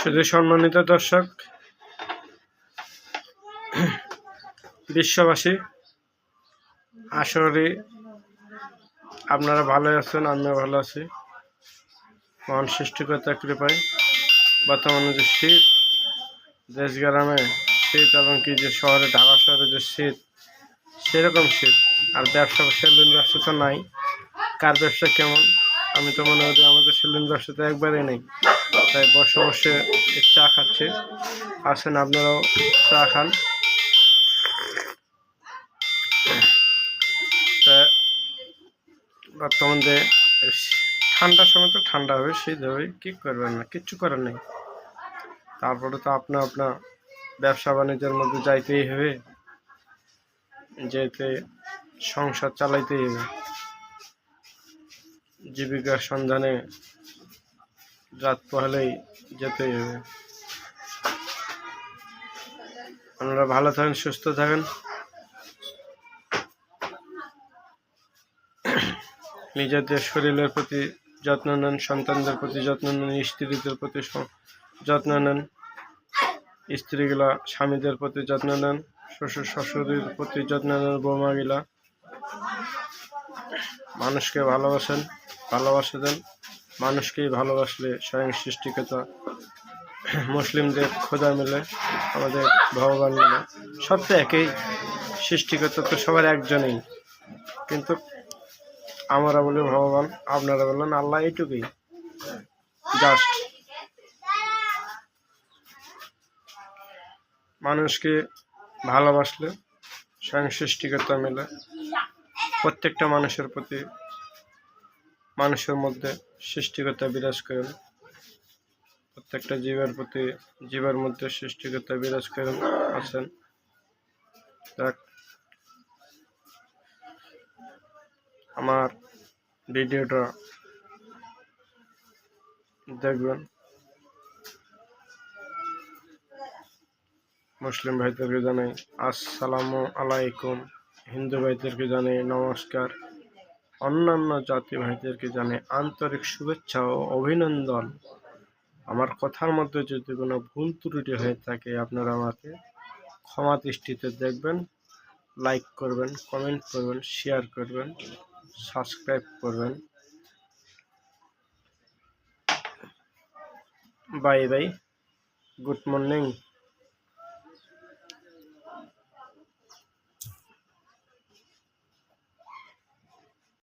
শুধু সম্মানিত দর্শক, বিশ্ববাসী, আশা করি আপনারা ভালো আছেন, আমিও ভালো আছি। মহান সৃষ্টিকর্তার কৃপায় বর্তমানে যে শীত, দেশ গ্রামে শীত এবং কি যে শহরে, ঢাকা শহরে যে শীত, সেরকম শীত। আর সেলুন ব্যবসা তো নাই। কার ব্যবসা কেমন আমি তো মনে করি আমাদের সেলুন ব্যবসা তো একবারেই নেই। তাই বসে বসে চা খাচ্ছে। আসেন আপনারাও চা খান। তা বর্তমানে ঠান্ডার সময় তো ঠান্ডা হবে, শীত হবে, কি করবেন না, কিচ্ছু করার নেই। তারপরে তো আপনার ব্যবসা বাণিজ্যের মধ্যে যাইতেই হবে, যেতে সংসার চালাইতেই হবে। জীবিকার সন্ধানে রাত পহলেই যেতেই হবে। আপনারা ভালো থাকেন, সুস্থ থাকেন, নিজেদের শরীরের প্রতি যত্ন নেন, সন্তানদের প্রতি যত্ন নেন, স্ত্রীদের প্রতি যত্ন নেন, স্ত্রীগুলা স্বামীদের প্রতি যত্ন নেন, শ্বশুর শাশুড়ির প্রতি যত্ন নেন, বৌমাগুলা। মানুষকে ভালোবাসা দেন। মানুষকেই ভালোবাসলে স্বয়ং সৃষ্টিকর্তা, মুসলিমদের খোদা মিলে, আমাদের ভগবান মিলে, সব তো একই। সৃষ্টিকর্তা তো সবার একজনেই, কিন্তু আমরা বলি ভগবান, আপনারা বলেন আল্লাহ, এইটুকুই জাস্ট। মানুষকে ভালোবাসলে স্বয়ং সৃষ্টিকর্তা মিলে প্রত্যেকটা মানুষের প্রতি, মানুষের মধ্যে সৃষ্টিকর্তা বিরাজ করেন। প্রত্যেকটা জীবের মধ্যে সৃষ্টিকর্তা বিরাজ করেন আছেন। আমার ভিডিওটা দেখবেন। মুসলিম ভাইদেরকে জানাই আসসালামু আলাইকুম, হিন্দু ভাইদেরকে জানাই নমস্কার, অন্যান্য জাতি ভাইদেরকে জানাই আন্তরিক শুভেচ্ছা ও অভিনন্দন। আমার কথার মধ্যে যদি কোনো ভুল ত্রুটি হয়ে থাকে আপনারা আমাকে ক্ষমা দৃষ্টিতে দেখবেন। লাইক করবেন, কমেন্ট করবেন, শেয়ার করবেন, সাবস্ক্রাইব করবেন। Bye bye, good morning.